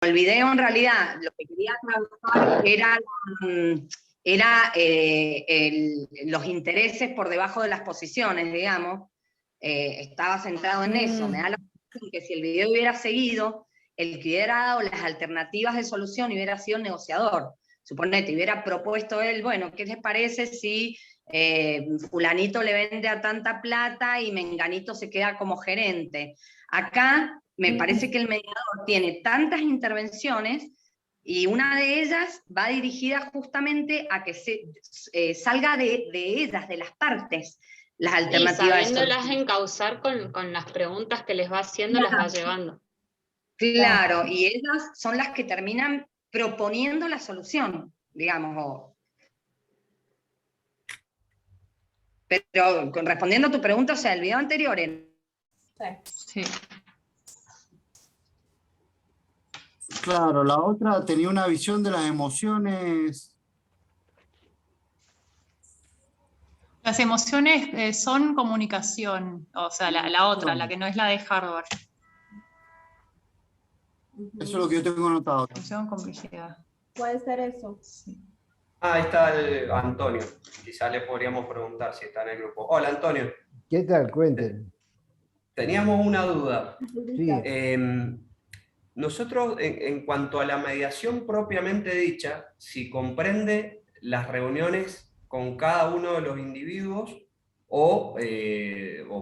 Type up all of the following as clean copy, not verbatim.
El video en realidad lo que quería trabajar era los intereses por debajo de las posiciones, digamos. Estaba centrado en eso. Me da la impresión que si el video hubiera seguido, el que hubiera dado las alternativas de solución hubiera sido el negociador. Suponete, hubiera propuesto él, bueno, ¿qué les parece si fulanito le vende a tanta plata y menganito se queda como gerente? Acá me parece que el mediador tiene tantas intervenciones y una de ellas va dirigida justamente a que salga de ellas, de las partes, las alternativas. Y sabiéndolas encauzar con las preguntas que les va haciendo, las va llevando. Claro, y ellas son las que terminan proponiendo la solución, digamos. Pero respondiendo a tu pregunta, o sea, el video anterior Sí. Claro, la otra tenía una visión de las emociones. Las emociones son comunicación, o sea, la otra, la que no es la de Harvard. Eso es lo que yo tengo anotado. Emoción, complicidad. Puede ser eso. Sí. Ahí está Antonio. Quizá le podríamos preguntar si está en el grupo. Hola, Antonio. ¿Qué tal? Cuenten. Teníamos una duda. Sí. Nosotros, en cuanto a la mediación propiamente dicha, si comprende las reuniones con cada uno de los individuos o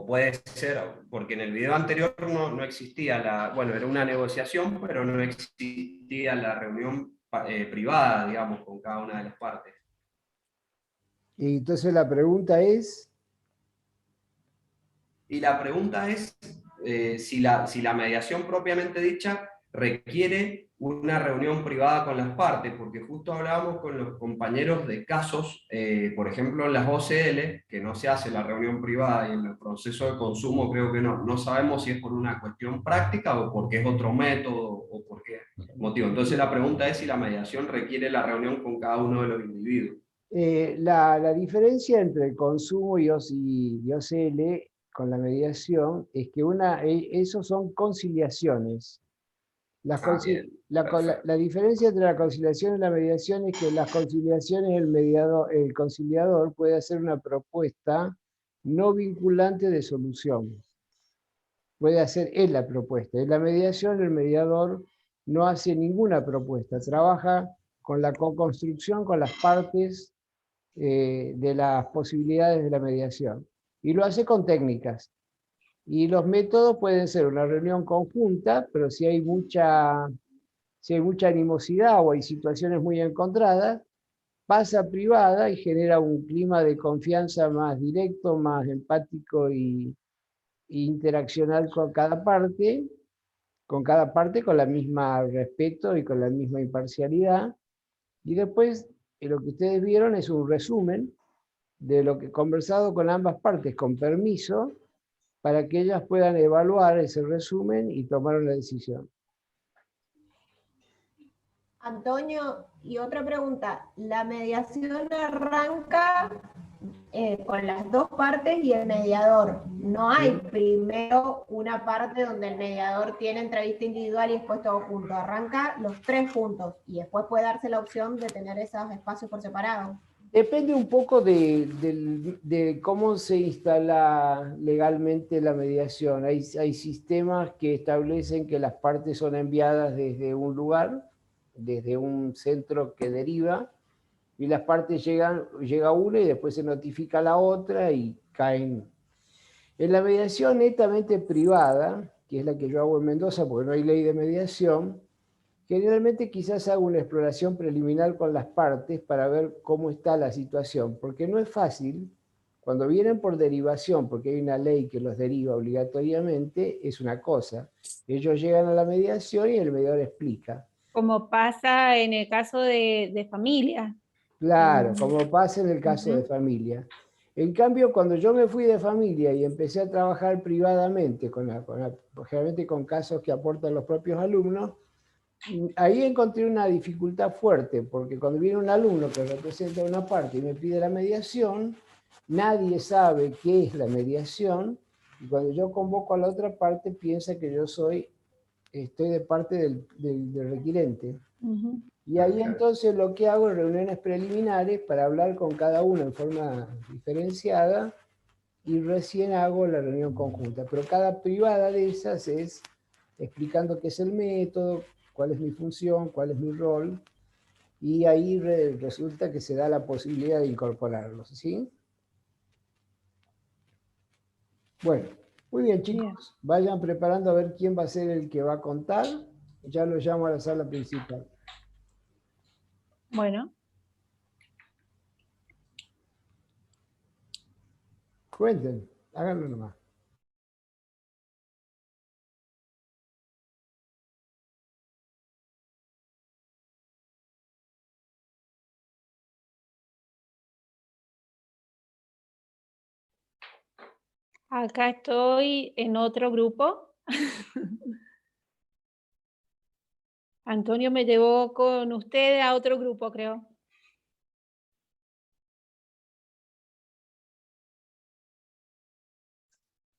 puede ser, porque en el video anterior no existía bueno, era una negociación, pero no existía la reunión privada, digamos, con cada una de las partes. Y entonces la pregunta es... Y la pregunta es si la mediación propiamente dicha requiere una reunión privada con las partes, porque justo hablábamos con los compañeros de casos, por ejemplo en las OCL, que no se hace la reunión privada, y en el proceso de consumo creo que no sabemos si es por una cuestión práctica o porque es otro método o por qué motivo. Entonces la pregunta es si la mediación requiere la reunión con cada uno de los individuos. La diferencia entre el consumo y OCL con la mediación es que esos son conciliaciones. La diferencia entre la conciliación y la mediación es que las conciliaciones el conciliador puede hacer una propuesta no vinculante de solución. Puede hacer él la propuesta. En la mediación el mediador no hace ninguna propuesta, trabaja con la co-construcción con las partes de las posibilidades de la mediación. Y lo hace con técnicas. Y los métodos pueden ser una reunión conjunta, pero si hay mucha animosidad o hay situaciones muy encontradas, pasa privada y genera un clima de confianza más directo, más empático y interaccional con cada parte, con la misma respeto y con la misma imparcialidad. Y después, lo que ustedes vieron es un resumen de lo que he conversado con ambas partes, con permiso, para que ellas puedan evaluar ese resumen y tomar una decisión. Antonio, y otra pregunta. ¿La mediación arranca con las dos partes y el mediador? ¿No hay primero una parte donde el mediador tiene entrevista individual y después todo junto? Arranca los tres juntos y después puede darse la opción de tener esos espacios por separado. Depende un poco de cómo se instala legalmente la mediación. Hay sistemas que establecen que las partes son enviadas desde un lugar, desde un centro que deriva, y las partes llega una y después se notifica a la otra y caen. En la mediación netamente privada, que es la que yo hago en Mendoza porque no hay ley de mediación, generalmente quizás hago una exploración preliminar con las partes para ver cómo está la situación, porque no es fácil, cuando vienen por derivación, porque hay una ley que los deriva obligatoriamente, es una cosa. Ellos llegan a la mediación y el mediador explica. Como pasa en el caso de familia. Claro, como pasa en el caso de familia. En cambio, cuando yo me fui de familia y empecé a trabajar privadamente, generalmente con casos que aportan los propios alumnos, ahí encontré una dificultad fuerte, porque cuando viene un alumno que representa una parte y me pide la mediación, nadie sabe qué es la mediación, y cuando yo convoco a la otra parte piensa que yo soy estoy de parte del requirente. Ujú. Y ahí entonces lo que hago es reuniones preliminares para hablar con cada uno en forma diferenciada y recién hago la reunión conjunta. Pero cada privada de esas es explicando qué es el método, cuál es mi función, cuál es mi rol, y ahí resulta que se da la posibilidad de incorporarlos, ¿sí? Bueno, muy bien, chicos. Bien. Vayan preparando a ver quién va a ser el que va a contar. Ya lo llamo a la sala principal. Bueno, Cuenten, háganlo nomás. acá estoy en otro grupo. Antonio me llevó con ustedes a otro grupo, creo.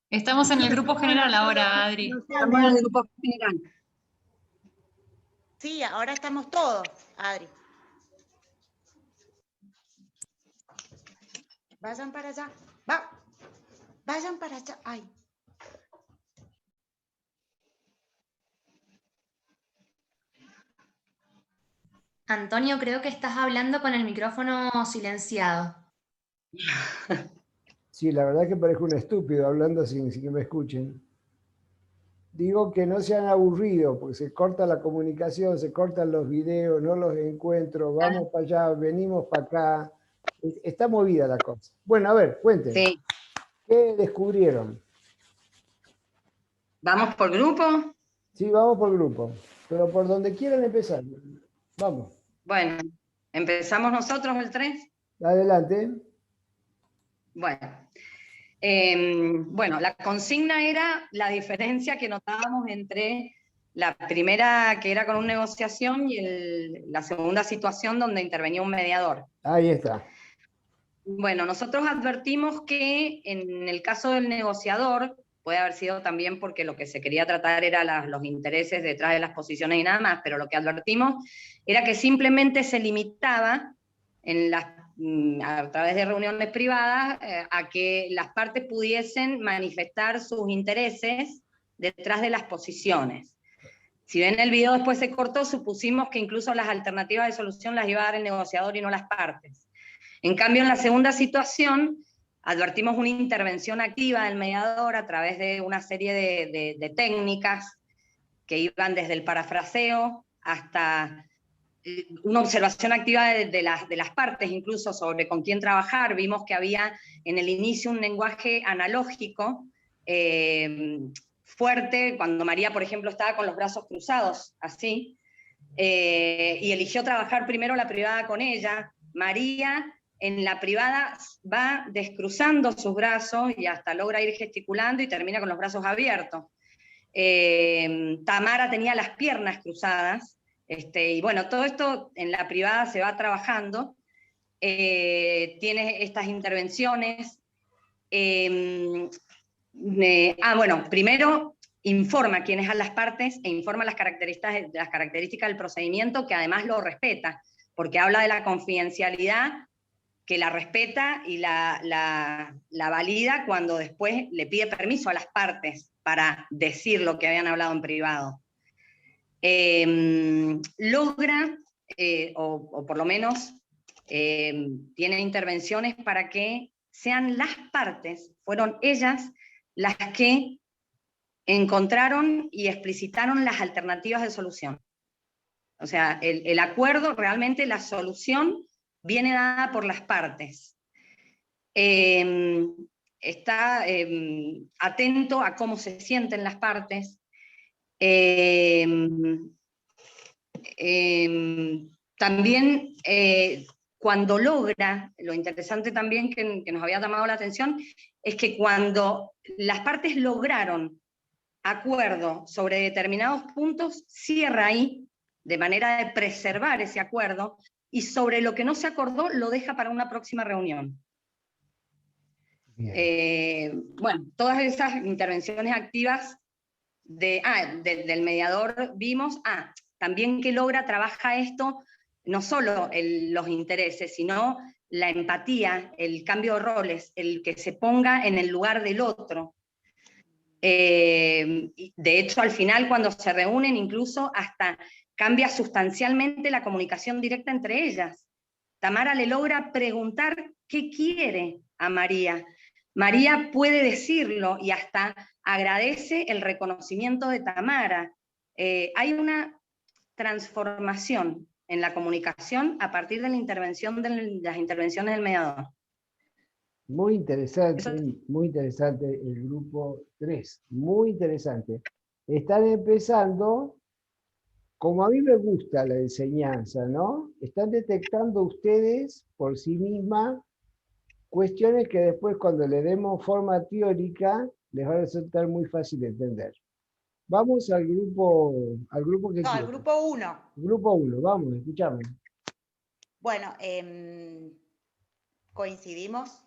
Estamos en el grupo general ahora, Adri. Estamos en el grupo general. Sí, ahora estamos todos, Adri. Vayan para allá. Vayan para allá. Ay. Antonio, creo que estás hablando con el micrófono silenciado. Sí, la verdad que parezco un estúpido hablando sin que me escuchen. Digo que no se han aburrido, porque se corta la comunicación, se cortan los videos, no los encuentro, vamos para allá, venimos para acá. Está movida la cosa. Bueno, a ver, cuenten. Sí. ¿Qué descubrieron? ¿Vamos por grupo? Sí, vamos por grupo, pero por donde quieran empezar. Vamos. Bueno, ¿empezamos nosotros el 3? Adelante. Bueno. Bueno, la consigna era la diferencia que notábamos entre la primera, que era con una negociación, y la segunda situación donde intervenía un mediador. Ahí está. Bueno, nosotros advertimos que en el caso del negociador, puede haber sido también porque lo que se quería tratar era los intereses detrás de las posiciones y nada más, pero lo que advertimos era que simplemente se limitaba a través de reuniones privadas a que las partes pudiesen manifestar sus intereses detrás de las posiciones. Si bien el video después se cortó, supusimos que incluso las alternativas de solución las iba a dar el negociador y no las partes. En cambio, en la segunda situación, advertimos una intervención activa del mediador a través de una serie de técnicas que iban desde el parafraseo hasta una observación activa de las partes, incluso sobre con quién trabajar. Vimos que había en el inicio un lenguaje analógico fuerte, cuando María, por ejemplo, estaba con los brazos cruzados, así, y eligió trabajar primero la privada con ella. María en la privada va descruzando sus brazos y hasta logra ir gesticulando y termina con los brazos abiertos. Tamara tenía las piernas cruzadas, y bueno, todo esto en la privada se va trabajando, tiene estas intervenciones. Bueno, primero informa quiénes son las partes e informa las características del procedimiento, que además lo respeta, porque habla de la confidencialidad, que la respeta y la valida cuando después le pide permiso a las partes para decir lo que habían hablado en privado. Logra, o por lo menos tiene intervenciones para que sean las partes, fueron ellas las que encontraron y explicitaron las alternativas de solución. O sea, el acuerdo, realmente la solución viene dada por las partes. Está atento a cómo se sienten las partes. También cuando logra, lo interesante también que nos había llamado la atención, es que cuando las partes lograron acuerdo sobre determinados puntos, cierra ahí, de manera de preservar ese acuerdo, y sobre lo que no se acordó lo deja para una próxima reunión. Bueno, todas esas intervenciones activas del mediador vimos, también que trabaja esto, no solo los intereses, sino la empatía, el cambio de roles, el que se ponga en el lugar del otro. De hecho, al final, cuando se reúnen, incluso hasta cambia sustancialmente la comunicación directa entre ellas. Tamara le logra preguntar qué quiere a María. María puede decirlo y hasta agradece el reconocimiento de Tamara. Hay una transformación en la comunicación a partir de las intervenciones del mediador. Muy interesante el grupo 3, muy interesante. Están empezando, como a mí me gusta la enseñanza, ¿no? Están detectando ustedes por sí mismas cuestiones que después cuando le demos forma teórica les va a resultar muy fácil de entender. Vamos al grupo que No, al quiere. grupo 1. Grupo 1, vamos, escuchame. Bueno, coincidimos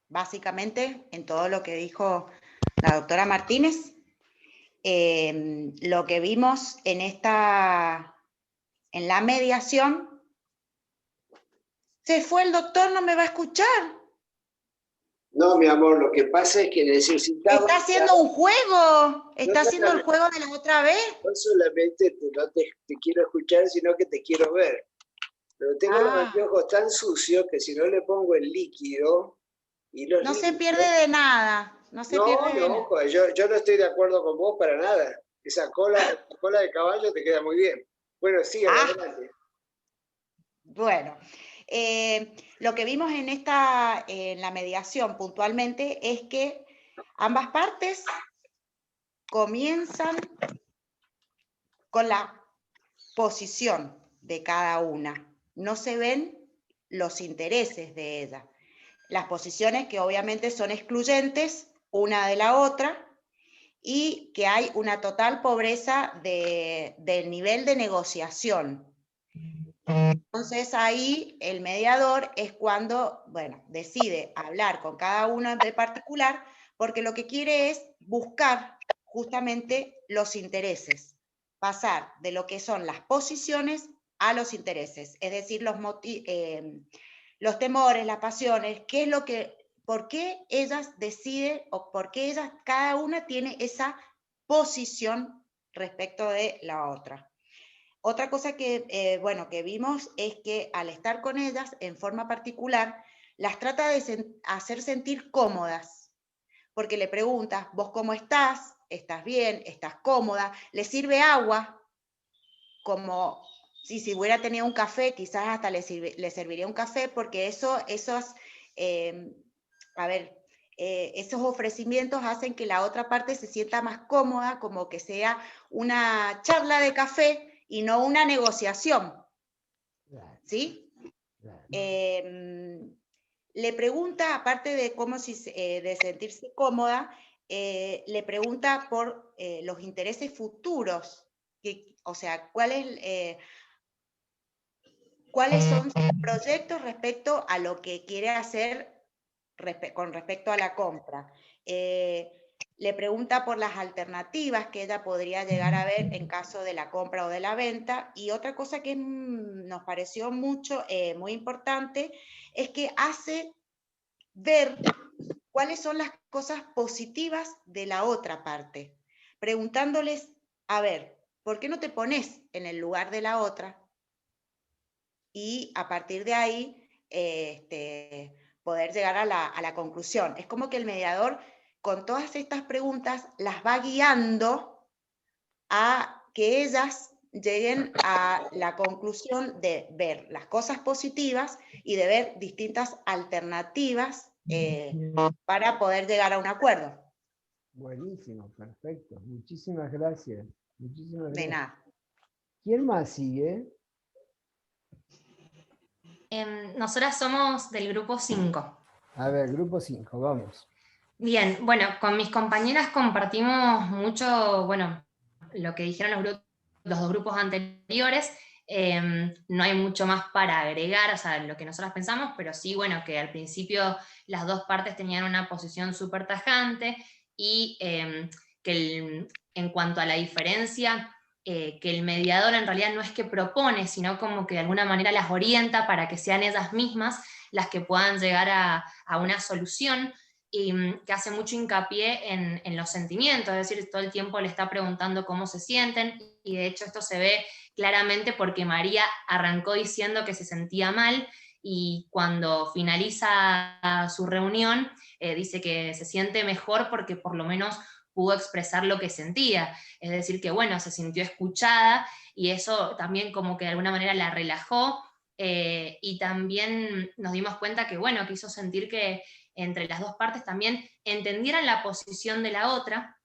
básicamente en todo lo que dijo la doctora Martínez. Lo que vimos en la mediación. Se fue el doctor, no me va a escuchar. No, mi amor, lo que pasa es que necesitamos... Está haciendo un juego. Está haciendo el juego de la otra vez. No solamente no te quiero escuchar, sino que te quiero ver. Pero tengo los anteojos tan sucios que si no le pongo el líquido... y los No líquidos, se pierde de nada. No se pierde de nada. Ojo, yo no estoy de acuerdo con vos para nada. Esa cola de caballo te queda muy bien. Bueno, sigue adelante. Bueno, lo que vimos en la mediación puntualmente es que ambas partes comienzan con la posición de cada una. No se ven los intereses de ella. Las posiciones que obviamente son excluyentes una de la otra y que hay una total pobreza del nivel de negociación. Entonces ahí el mediador es cuando, decide hablar con cada uno de particular, porque lo que quiere es buscar justamente los intereses, pasar de lo que son las posiciones a los intereses, es decir, los temores, las pasiones, por qué ellas deciden o por qué cada una tiene esa posición respecto de la otra. Otra cosa que vimos es que al estar con ellas en forma particular, las trata de hacer sentir cómodas, porque le preguntas, ¿vos cómo estás? ¿Estás bien? ¿Estás cómoda? ¿Le sirve agua? Como si hubiera tenido un café, quizás hasta le serviría un café, porque esos ofrecimientos hacen que la otra parte se sienta más cómoda, como que sea una charla de café, y no una negociación, ¿sí? Le pregunta, aparte de de sentirse cómoda, le pregunta por los intereses futuros, o sea, cuáles son sus proyectos respecto a lo que quiere hacer con respecto a la compra. Le pregunta por las alternativas que ella podría llegar a ver en caso de la compra o de la venta. Y otra cosa que nos pareció muy importante, es que hace ver cuáles son las cosas positivas de la otra parte, preguntándoles, a ver, ¿por qué no te pones en el lugar de la otra? Y a partir de ahí, poder llegar a la conclusión. Es como que el mediador, con todas estas preguntas, las va guiando a que ellas lleguen a la conclusión de ver las cosas positivas y de ver distintas alternativas para poder llegar a un acuerdo. Buenísimo, perfecto. Muchísimas gracias. De nada. ¿Quién más sigue? Nosotras somos del grupo 5. A ver, grupo 5, vamos. Bien, bueno, con mis compañeras compartimos mucho, lo que dijeron los dos grupos anteriores. No hay mucho más para agregar, o sea, lo que nosotros pensamos, pero sí, que al principio las dos partes tenían una posición súper tajante, y que en cuanto a la diferencia, que el mediador en realidad no es que propone, sino como que de alguna manera las orienta para que sean ellas mismas las que puedan llegar a una solución, y que hace mucho hincapié en los sentimientos, es decir, todo el tiempo le está preguntando cómo se sienten, y de hecho esto se ve claramente porque María arrancó diciendo que se sentía mal, y cuando finaliza su reunión dice que se siente mejor porque por lo menos pudo expresar lo que sentía, es decir, que bueno, se sintió escuchada, y eso también como que de alguna manera la relajó, y también nos dimos cuenta que bueno, que hizo sentir que entre las dos partes también entendieran la posición de la otra,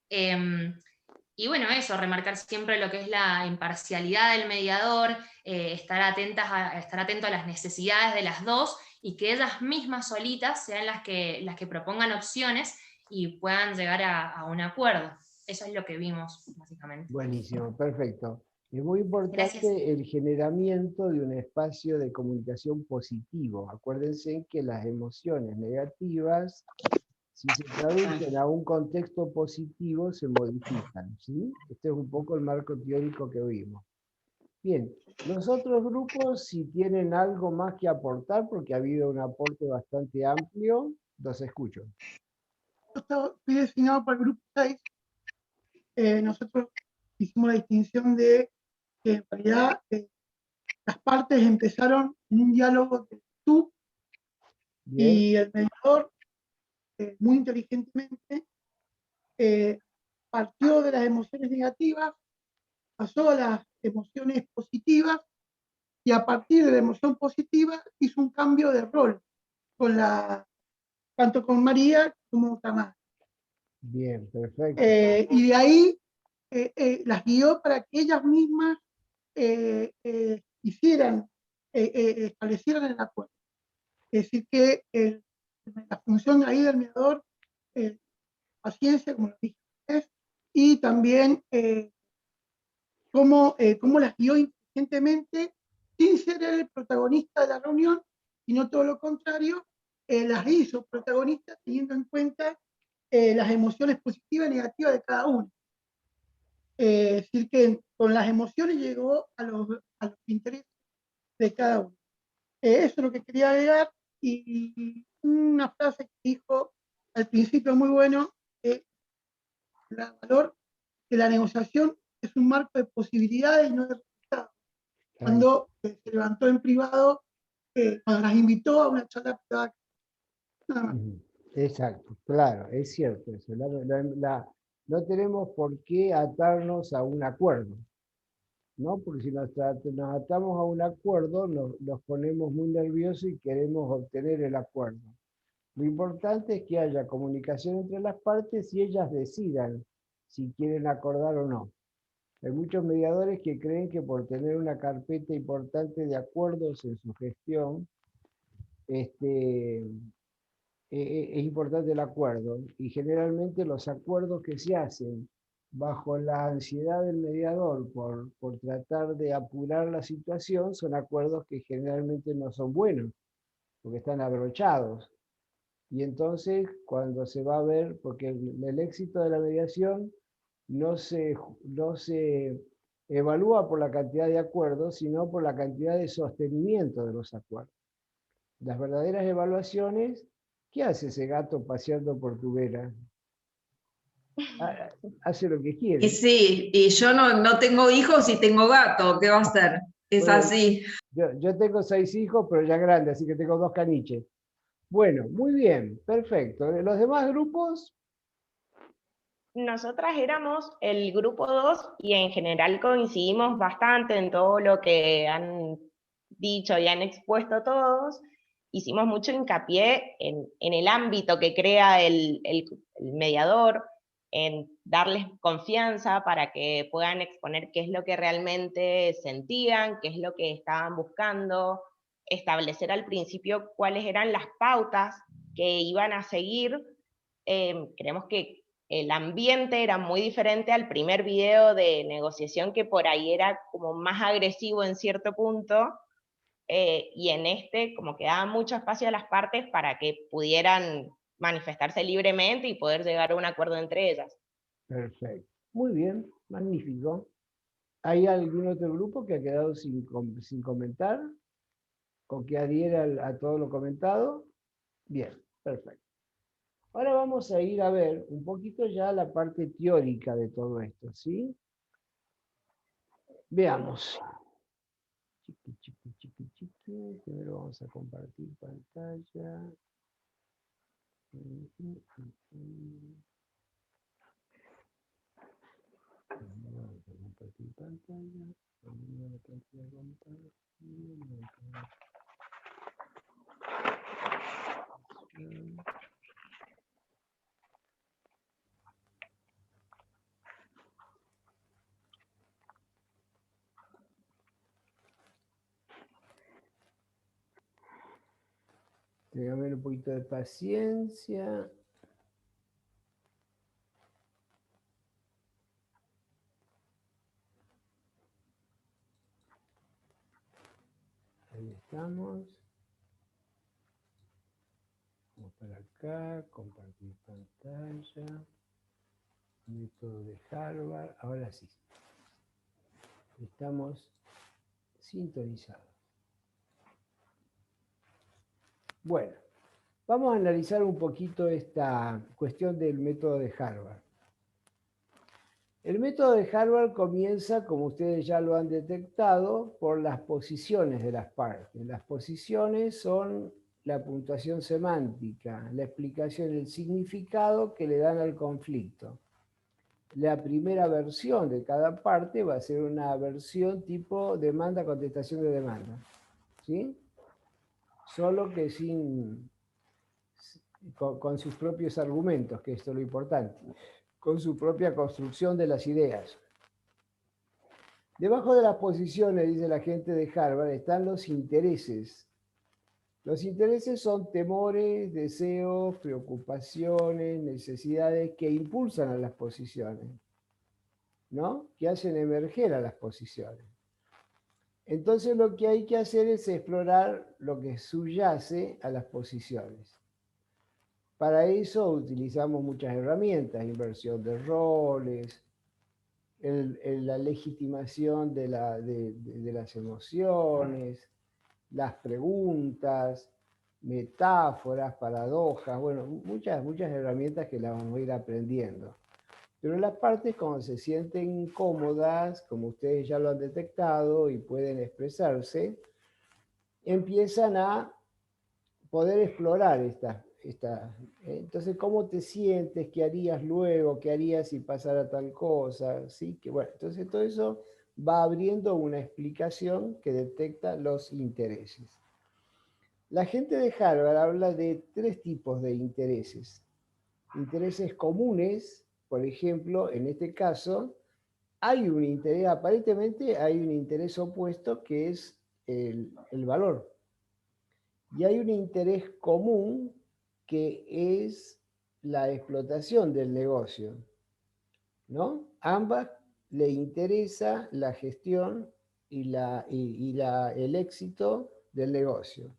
y bueno, eso, remarcar siempre lo que es la imparcialidad del mediador, estar atento a las necesidades de las dos, y que ellas mismas solitas sean las que propongan opciones y puedan llegar a un acuerdo. Eso es lo que vimos, básicamente. Buenísimo, perfecto. Es muy importante Gracias. el generamiento de un espacio de comunicación positivo. Acuérdense que las emociones negativas, si se traducen a un contexto positivo, se modifican, ¿sí? Este es un poco el marco teórico que vimos. Bien, los otros grupos, si tienen algo más que aportar, porque ha habido un aporte bastante amplio, los escucho. Yo fui designado para el grupo 6. Nosotros hicimos la distinción de que en realidad las partes empezaron en un diálogo de tú, y el mediador, muy inteligentemente, partió de las emociones negativas, pasó a las emociones positivas, y a partir de la emoción positiva hizo un cambio de rol, tanto con María como con Tamara. Bien, perfecto. Y de ahí las guió para que ellas mismas establecieran el acuerdo. Es decir, que la función ahí del mediador, paciencia, como lo dije antes, y también cómo las guió inteligentemente, sin ser el protagonista de la reunión, sino todo lo contrario, las hizo protagonistas teniendo en cuenta las emociones positivas y negativas de cada uno. Es decir, que con las emociones llegó a los intereses de cada uno. Eso es lo que quería agregar, y una frase que dijo al principio muy bueno, el valor de la negociación es un marco de posibilidades y no de resultados. Cuando se levantó en privado, cuando las invitó a una charla privada. Nada más. Exacto, claro, es cierto eso. No tenemos por qué atarnos a un acuerdo, ¿no? Porque si nos atamos a un acuerdo, nos ponemos muy nerviosos y queremos obtener el acuerdo. Lo importante es que haya comunicación entre las partes y ellas decidan si quieren acordar o no. Hay muchos mediadores que creen que por tener una carpeta importante de acuerdos en su gestión, es importante el acuerdo, y generalmente los acuerdos que se hacen bajo la ansiedad del mediador por tratar de apurar la situación son acuerdos que generalmente no son buenos, porque están abrochados. Y entonces cuando se va a ver, porque el éxito de la mediación no se evalúa por la cantidad de acuerdos, sino por la cantidad de sostenimiento de los acuerdos. Las verdaderas evaluaciones, ¿qué hace ese gato paseando por tu vera? Hace lo que quiere. Y sí, y yo no tengo hijos y tengo gato, ¿qué va a hacer? Es Bueno, así. Yo tengo 6 hijos, pero ya grandes, así que tengo 2 caniches. Bueno, muy bien, perfecto. ¿Los demás grupos? Nosotras éramos el grupo 2 y en general coincidimos bastante en todo lo que han dicho y han expuesto todos. Hicimos mucho hincapié en el ámbito que crea el mediador, en darles confianza para que puedan exponer qué es lo que realmente sentían, qué es lo que estaban buscando, establecer al principio cuáles eran las pautas que iban a seguir. Creemos que el ambiente era muy diferente al primer video de negociación, que por ahí era como más agresivo en cierto punto, y en este como que daba mucho espacio a las partes para que pudieran manifestarse libremente y poder llegar a un acuerdo entre ellas. Perfecto. Muy bien, magnífico. ¿Hay algún otro grupo que ha quedado sin comentar? ¿O que adhiera a todo lo comentado? Bien, perfecto. Ahora vamos a ir a ver un poquito ya la parte teórica de todo esto, ¿sí? Veamos. Primero vamos a compartir pantalla. Vamos a compartir pantalla. Téngame un poquito de paciencia. Ahí estamos. Vamos para acá, compartir pantalla. Método de Harvard. Ahora sí. Estamos sintonizados. Bueno, vamos a analizar un poquito esta cuestión del método de Harvard. El método de Harvard comienza, como ustedes ya lo han detectado, por las posiciones de las partes. Las posiciones son la puntuación semántica, la explicación, el significado que le dan al conflicto. La primera versión de cada parte va a ser una versión tipo demanda, contestación de demanda. ¿Sí? Solo que con sus propios argumentos, que esto es lo importante, con su propia construcción de las ideas. Debajo de las posiciones, dice la gente de Harvard, están los intereses. Los intereses son temores, deseos, preocupaciones, necesidades que impulsan a las posiciones, ¿no? Que hacen emerger a las posiciones. Entonces lo que hay que hacer es explorar lo que subyace a las posiciones. Para eso utilizamos muchas herramientas, inversión de roles, la legitimación de las emociones, las preguntas, metáforas, paradojas, bueno, muchas herramientas que las vamos a ir aprendiendo. Pero las partes, cuando se sienten cómodas, como ustedes ya lo han detectado y pueden expresarse, empiezan a poder explorar entonces, ¿cómo te sientes? ¿Qué harías luego? ¿Qué harías si pasara tal cosa? ¿Sí? Que bueno, entonces todo eso va abriendo una explicación que detecta los intereses. La gente de Harvard habla de 3 tipos de intereses. Intereses comunes, por ejemplo, en este caso, hay un interés, aparentemente hay un interés opuesto que es el valor. Y hay un interés común que es la explotación del negocio, ¿no? Ambas le interesa la gestión y el éxito del negocio.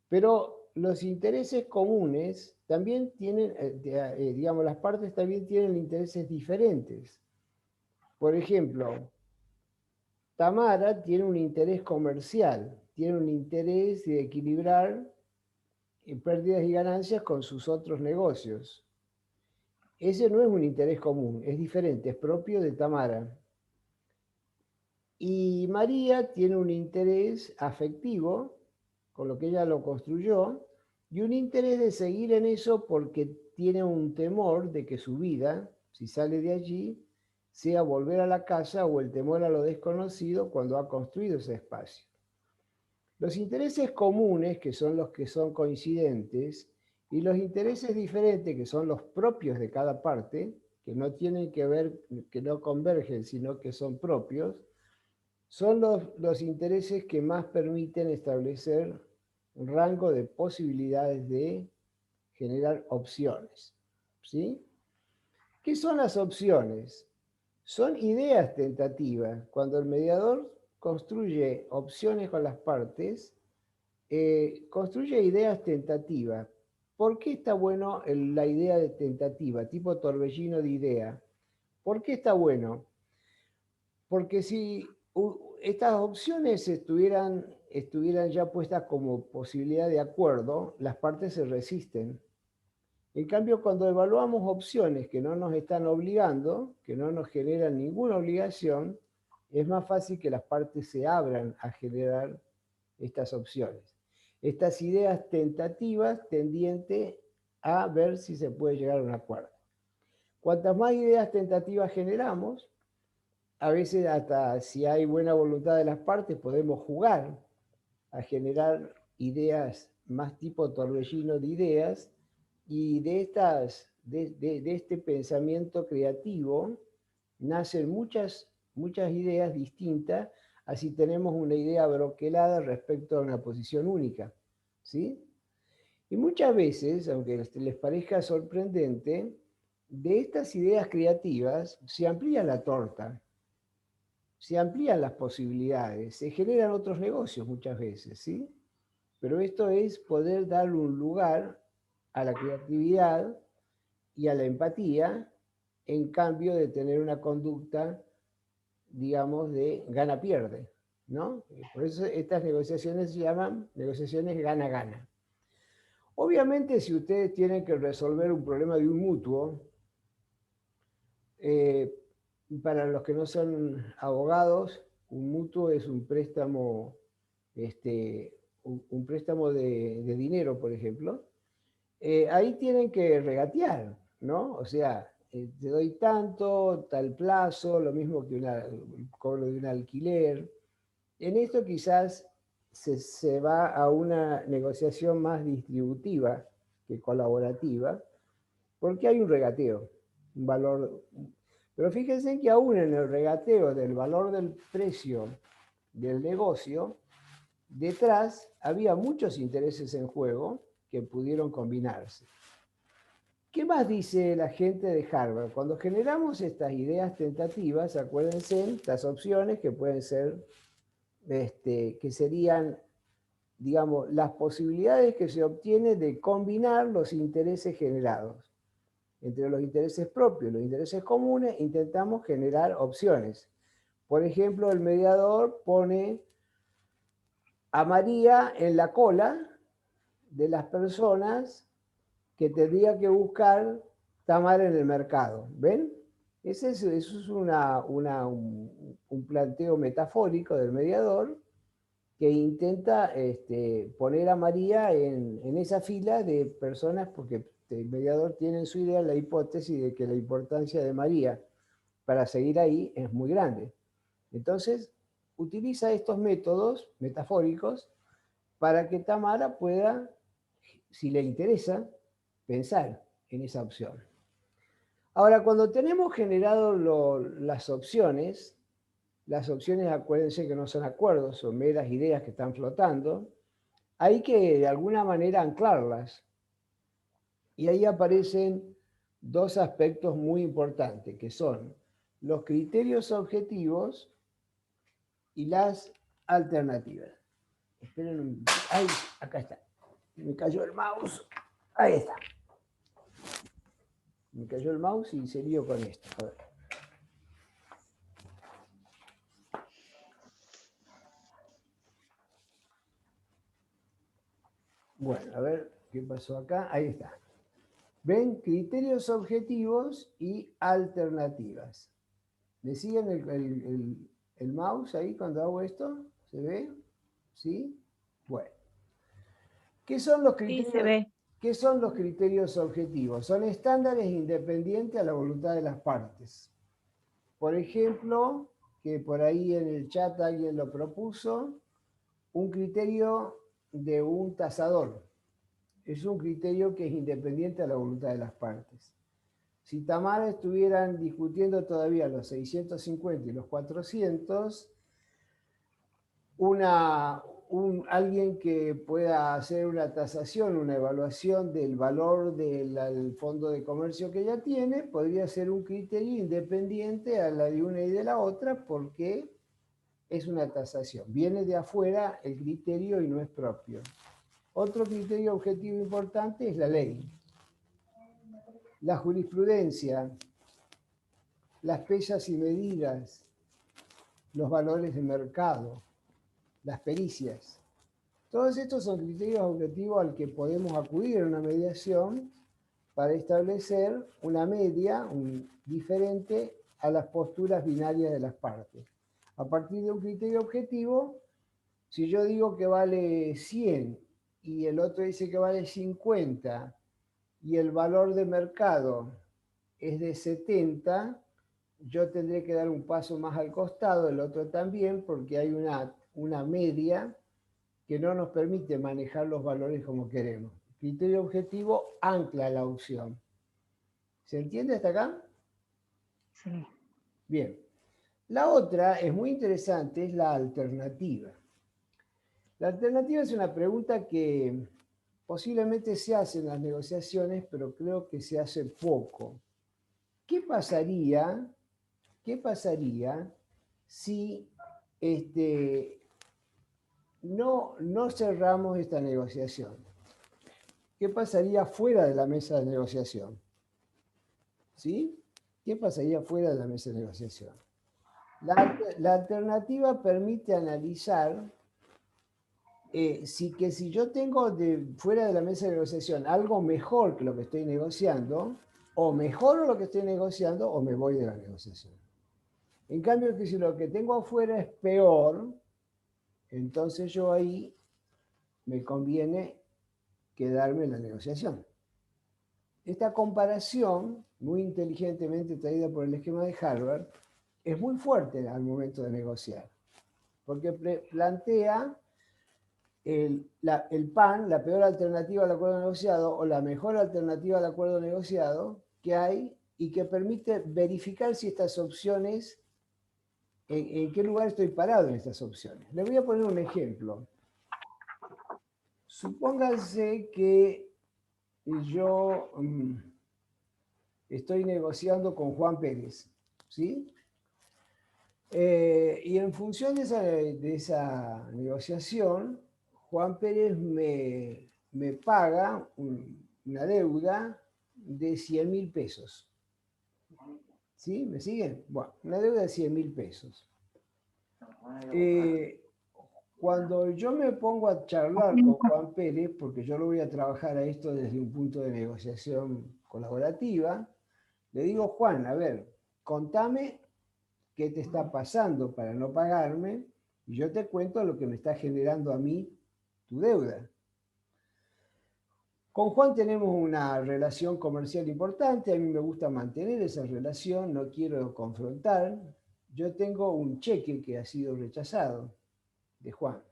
Pero los intereses comunes también tienen, digamos, las partes también tienen intereses diferentes. Por ejemplo, Tamara tiene un interés comercial, tiene un interés de equilibrar pérdidas y ganancias con sus otros negocios. Ese no es un interés común, es diferente, es propio de Tamara. Y María tiene un interés afectivo, con lo que ella lo construyó, y un interés de seguir en eso porque tiene un temor de que su vida, si sale de allí, sea volver a la casa o el temor a lo desconocido cuando ha construido ese espacio. Los intereses comunes, que son los que son coincidentes, y los intereses diferentes, que son los propios de cada parte, que no tienen que ver, que no convergen, sino que son propios, son los intereses que más permiten establecer un rango de posibilidades de generar opciones. ¿Sí? ¿Qué son las opciones? Son ideas tentativas. Cuando el mediador construye opciones con las partes, construye ideas tentativas. ¿por qué está bueno la idea de tentativa, tipo torbellino de idea? ¿Por qué está bueno? Porque si estas opciones estuvieran ya puestas como posibilidad de acuerdo, las partes se resisten. En cambio, cuando evaluamos opciones que no nos están obligando, que no nos generan ninguna obligación, es más fácil que las partes se abran a generar estas opciones. Estas ideas tentativas tendientes a ver si se puede llegar a un acuerdo. Cuantas más ideas tentativas generamos, a veces hasta si hay buena voluntad de las partes podemos jugar a generar ideas más tipo torbellino de ideas, y de este pensamiento creativo nacen muchas ideas distintas, así tenemos una idea broquelada respecto a una posición única, ¿sí? Y muchas veces, aunque les parezca sorprendente, de estas ideas creativas se amplía la torta, se amplían las posibilidades, se generan otros negocios muchas veces, ¿sí? Pero esto es poder darle un lugar a la creatividad y a la empatía, en cambio de tener una conducta, digamos, de gana-pierde, ¿no? Por eso estas negociaciones se llaman negociaciones gana-gana. Obviamente, si ustedes tienen que resolver un problema de un mutuo, para los que no son abogados, un mutuo es un préstamo, un préstamo de dinero, por ejemplo. Ahí tienen que regatear, ¿no? O sea, te doy tanto, tal plazo, lo mismo que el cobro de un alquiler. En esto quizás se va a una negociación más distributiva que colaborativa, porque hay un regateo, un valor. Pero fíjense que aún en el regateo del valor del precio del negocio, detrás había muchos intereses en juego que pudieron combinarse. ¿Qué más dice la gente de Harvard? Cuando generamos estas ideas tentativas, acuérdense, estas opciones que pueden ser, que serían, digamos, las posibilidades que se obtienen de combinar los intereses generados. Entre los intereses propios y los intereses comunes, intentamos generar opciones. Por ejemplo, el mediador pone a María en la cola de las personas que tendría que buscar Tamara en el mercado. ¿Ven? Eso es un planteo metafórico del mediador que intenta poner a María en esa fila de personas, porque el mediador tiene en su idea la hipótesis de que la importancia de María para seguir ahí es muy grande. Entonces, utiliza estos métodos metafóricos para que Tamara pueda, si le interesa, pensar en esa opción. Ahora, cuando tenemos generado las opciones, acuérdense que no son acuerdos, son meras ideas que están flotando, hay que de alguna manera anclarlas. Y ahí aparecen dos aspectos muy importantes, que son los criterios objetivos y las alternativas. Esperen un... ¡Ay! Acá está. Me cayó el mouse. Ahí está. Me cayó el mouse y se lío con esto. A ver. Bueno, a ver qué pasó acá. Ahí está. ¿Ven? Criterios objetivos y alternativas. ¿Me siguen el mouse ahí cuando hago esto? ¿Se ve? ¿Sí? Bueno. ¿Qué son los criterios? Sí, se ve. ¿Qué son los criterios objetivos? Son estándares independientes a la voluntad de las partes. Por ejemplo, que por ahí en el chat alguien lo propuso, un criterio de un tasador. Es un criterio que es independiente a la voluntad de las partes. Si Tamara estuvieran discutiendo todavía los 650 y los 400, alguien que pueda hacer una tasación, una evaluación del valor del fondo de comercio que ella tiene, podría ser un criterio independiente a la de una y de la otra, porque es una tasación. Viene de afuera el criterio y no es propio. Otro criterio objetivo importante es la ley. La jurisprudencia, las pesas y medidas, los valores de mercado, las pericias. Todos estos son criterios objetivos al que podemos acudir en una mediación para establecer una media diferente a las posturas binarias de las partes. A partir de un criterio objetivo, si yo digo que vale 100 y el otro dice que vale 50 y el valor de mercado es de 70, yo tendré que dar un paso más al costado, el otro también, porque hay una media que no nos permite manejar los valores como queremos. Criterio objetivo ancla la opción. ¿Se entiende hasta acá? Sí. Bien. La otra es muy interesante, es la alternativa. La alternativa es una pregunta que posiblemente se hace en las negociaciones, pero creo que se hace poco. ¿Qué pasaría si no cerramos esta negociación? ¿Qué pasaría fuera de la mesa de negociación? ¿Sí? ¿Qué pasaría fuera de la mesa de negociación? La alternativa permite analizar si yo tengo fuera de la mesa de negociación algo mejor que lo que estoy negociando, o mejoro lo que estoy negociando, o me voy de la negociación. En cambio, que si lo que tengo afuera es peor, entonces yo ahí me conviene quedarme en la negociación. Esta comparación, muy inteligentemente traída por el esquema de Harvard, es muy fuerte al momento de negociar, porque plantea el PAN, la peor alternativa al acuerdo negociado, o la mejor alternativa al acuerdo negociado que hay, y que permite verificar si estas opciones, en qué lugar estoy parado en estas opciones. Le voy a poner un ejemplo. Supónganse que yo estoy negociando con Juan Pérez, ¿sí? Y en función de esa negociación, Juan Pérez me paga una deuda de 100.000 pesos. ¿Sí? ¿Me siguen? Bueno, una deuda de 100.000 pesos. Cuando yo me pongo a charlar con Juan Pérez, porque yo lo voy a trabajar a esto desde un punto de negociación colaborativa, le digo, Juan, a ver, contame qué te está pasando para no pagarme, y yo te cuento lo que me está generando a mí tu deuda. Con Juan tenemos una relación comercial importante, a mí me gusta mantener esa relación, no quiero confrontar. Yo tengo un cheque que ha sido rechazado de Juan.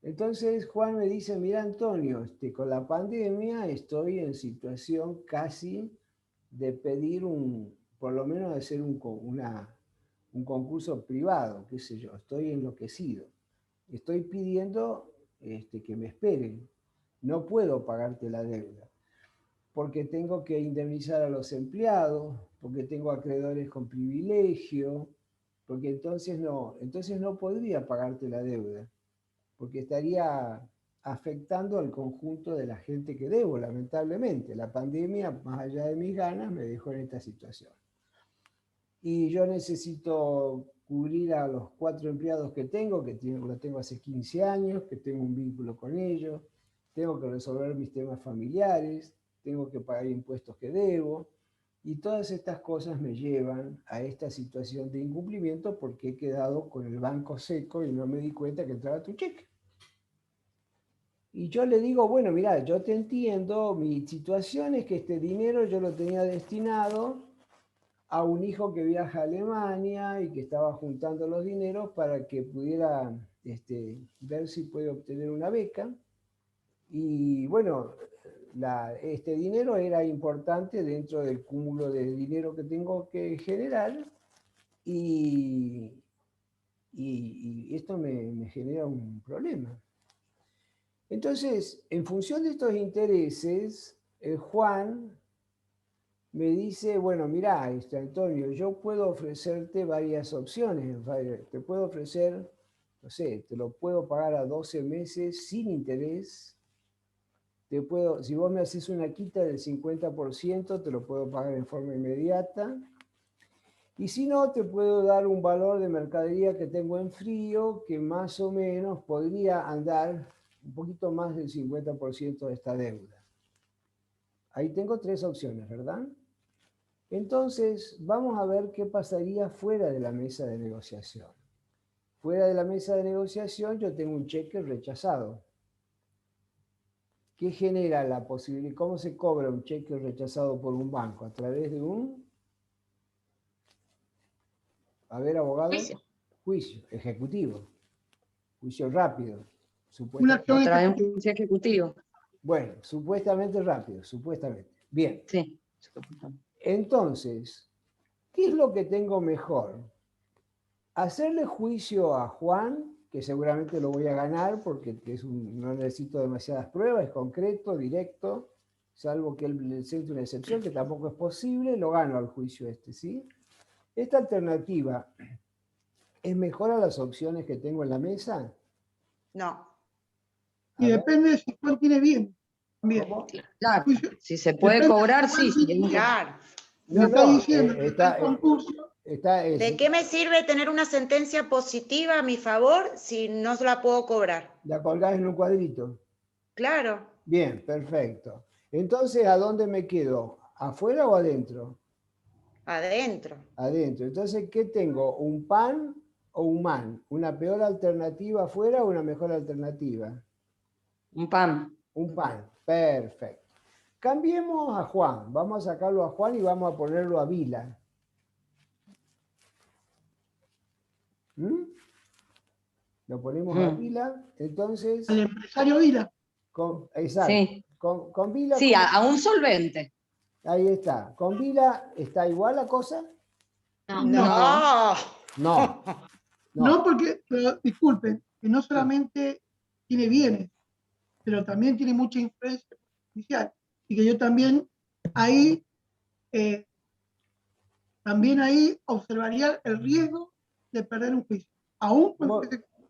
Entonces Juan me dice, mira Antonio, con la pandemia estoy en situación casi de pedir por lo menos de hacer un concurso privado, qué sé yo, estoy enloquecido. Estoy pidiendo que me esperen. No puedo pagarte la deuda, porque tengo que indemnizar a los empleados, porque tengo acreedores con privilegio, porque entonces no podría pagarte la deuda, porque estaría afectando al conjunto de la gente que debo, lamentablemente. La pandemia, más allá de mis ganas, me dejó en esta situación. Y yo necesito cubrir a los 4 empleados que tengo, lo tengo hace 15 años, que tengo un vínculo con ellos, tengo que resolver mis temas familiares, tengo que pagar impuestos que debo, y todas estas cosas me llevan a esta situación de incumplimiento porque he quedado con el banco seco y no me di cuenta que entraba tu cheque. Y yo le digo, bueno, mira, yo te entiendo, mi situación es que este dinero yo lo tenía destinado a un hijo que viaja a Alemania y que estaba juntando los dineros para que pudiera ver si puede obtener una beca. Y bueno, este dinero era importante dentro del cúmulo de dinero que tengo que generar, y esto me genera un problema. Entonces, en función de estos intereses, Juan me dice, bueno, mira, Antonio, yo puedo ofrecerte varias opciones. Te puedo ofrecer no sé, te lo puedo pagar a 12 meses sin interés. Si vos me haces una quita del 50%, te lo puedo pagar en forma inmediata. Y si no, te puedo dar un valor de mercadería que tengo en frío, que más o menos podría andar un poquito más del 50% de esta deuda. Ahí tengo 3 opciones, ¿verdad? Entonces, vamos a ver qué pasaría fuera de la mesa de negociación. Fuera de la mesa de negociación yo tengo un cheque rechazado. ¿Qué genera la posibilidad? ¿Cómo se cobra un cheque rechazado por un banco? A través de un... A ver, abogado. Juicio ejecutivo. Juicio rápido. Una acción Otra vez un juicio ejecutivo. Bueno, supuestamente rápido, supuestamente. Bien. Sí. Entonces, ¿qué es lo que tengo mejor? Hacerle juicio a Juan, que seguramente lo voy a ganar porque no necesito demasiadas pruebas, es concreto, directo, salvo que él le siente una excepción, que tampoco es posible, lo gano al juicio este, ¿sí? Esta alternativa es mejor a las opciones que tengo en la mesa. No. Y depende de si Juan tiene bien. Bien. Claro, si se puede cobrar, sí. Claro. Me está diciendo que está el concurso. ¿De qué me sirve tener una sentencia positiva a mi favor si no la puedo cobrar? La colgás en un cuadrito. Claro. Bien, perfecto. Entonces, ¿a dónde me quedo? ¿Afuera o adentro? Adentro. Adentro. Entonces, ¿qué tengo? ¿Un pan o un man? ¿Una peor alternativa afuera o una mejor alternativa? Un pan. Un pan. Perfecto. Cambiemos a Juan. Vamos a sacarlo a Juan y vamos a ponerlo a Vila. Lo ponemos a Vila, entonces... Al empresario Vila. Exacto. Sí. Con Vila... Sí, a un solvente. Ahí está. ¿Con Vila está igual la cosa? No. No. No, porque, pero, disculpen, que no solamente tiene bienes, pero también tiene mucha influencia judicial. Y que yo también ahí observaría el riesgo de perder un juicio. Aún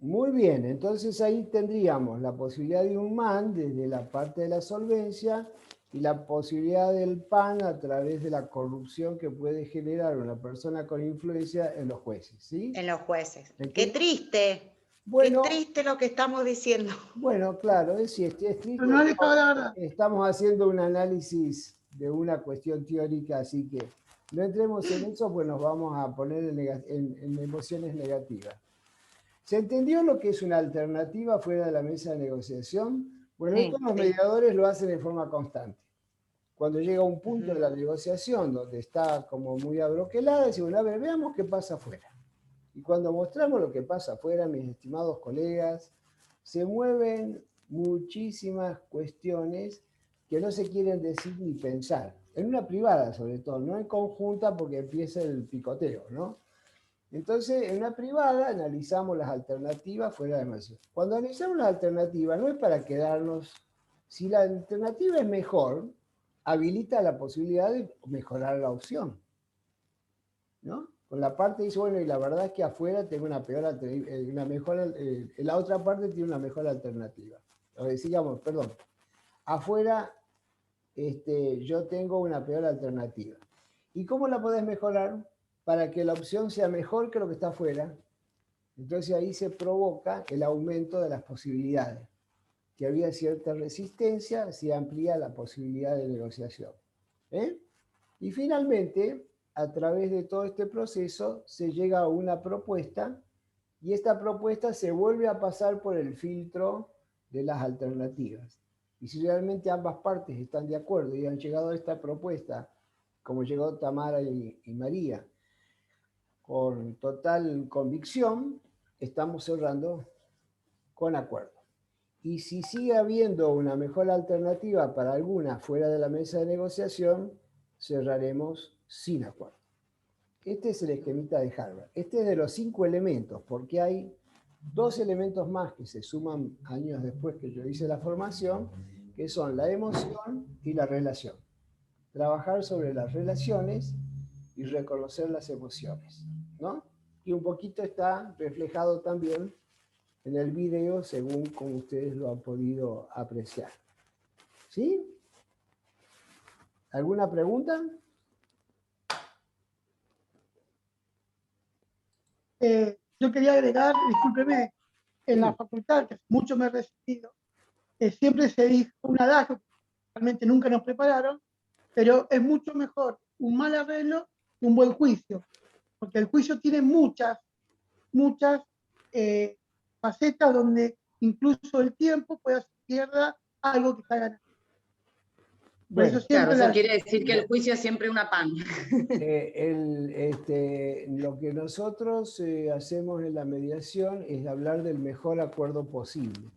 Muy bien, entonces ahí tendríamos la posibilidad de un man desde la parte de la solvencia y la posibilidad del pan a través de la corrupción que puede generar una persona con influencia en los jueces, ¿sí? En los jueces. Qué triste. Bueno, qué triste lo que estamos diciendo. Bueno, claro, es triste. Pero no le cabe la verdad. Estamos haciendo un análisis de una cuestión teórica, así que no entremos en eso, pues nos vamos a poner en emociones negativas. ¿Se entendió lo que es una alternativa fuera de la mesa de negociación? Bueno, Sí, esto los mediadores lo hacen de forma constante. Cuando llega un punto de la negociación donde está como muy abroquelada, decimos, a ver, veamos qué pasa afuera. Y cuando mostramos lo que pasa afuera, mis estimados colegas, se mueven muchísimas cuestiones que no se quieren decir ni pensar. En una privada, sobre todo, no en conjunta porque empieza el picoteo, ¿no? Entonces, en una privada analizamos las alternativas fuera de mesa. Cuando analizamos las alternativas, no es para quedarnos... Si la alternativa es mejor, habilita la posibilidad de mejorar la opción, ¿no? Con la parte dice, bueno, y la verdad es que afuera tengo una mejor, la otra parte tiene una mejor alternativa. O digamos, perdón, afuera yo tengo una peor alternativa. ¿Y cómo la podés mejorar? Para que la opción sea mejor que lo que está afuera. Entonces ahí se provoca el aumento de las posibilidades. Que había cierta resistencia, se amplía la posibilidad de negociación. Y finalmente, a través de todo este proceso, se llega a una propuesta y esta propuesta se vuelve a pasar por el filtro de las alternativas. Y si realmente ambas partes están de acuerdo y han llegado a esta propuesta, como llegó Tamara y María, con total convicción, estamos cerrando con acuerdo. Y si sigue habiendo una mejor alternativa para alguna fuera de la mesa de negociación, cerraremos sin acuerdo. Este es el esquemita de Harvard. Este es de los 5 elementos, porque hay 2 elementos más que se suman años después que yo hice la formación, que son la emoción y la relación. Trabajar sobre las relaciones y reconocer las emociones, ¿no? Y un poquito está reflejado también en el video según como ustedes lo han podido apreciar. ¿Sí? ¿Alguna pregunta? Yo quería agregar, discúlpeme, en la facultad, que mucho me he recibido, siempre se dijo un adagio, que realmente nunca nos prepararon, pero es mucho mejor un mal arreglo que un buen juicio, porque el juicio tiene muchas facetas donde incluso el tiempo puede hacer pierda algo que está ganando. Por eso Claro, siempre eso quiere decir que el juicio es siempre una pan. Lo que nosotros hacemos en la mediación es hablar del mejor acuerdo posible,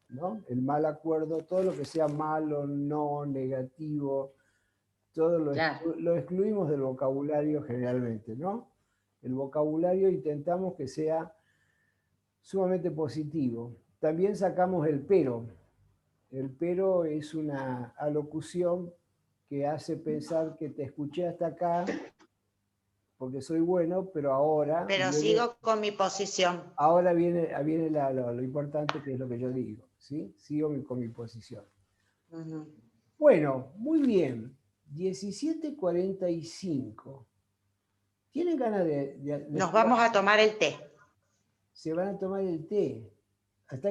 ¿no? El mal acuerdo, todo lo que sea malo, no, negativo, todo lo excluimos del vocabulario generalmente, ¿no? El vocabulario intentamos que sea sumamente positivo. También sacamos el pero. El pero es una alocución que hace pensar que te escuché hasta acá porque soy bueno, pero ahora... Pero sigo con mi posición. Ahora viene lo importante, que es lo que yo digo, ¿sí? Sigo con mi posición. Bueno, muy bien. 17:45. ¿Tienen ganas de Nos vamos a tomar el té. Se van a tomar el té.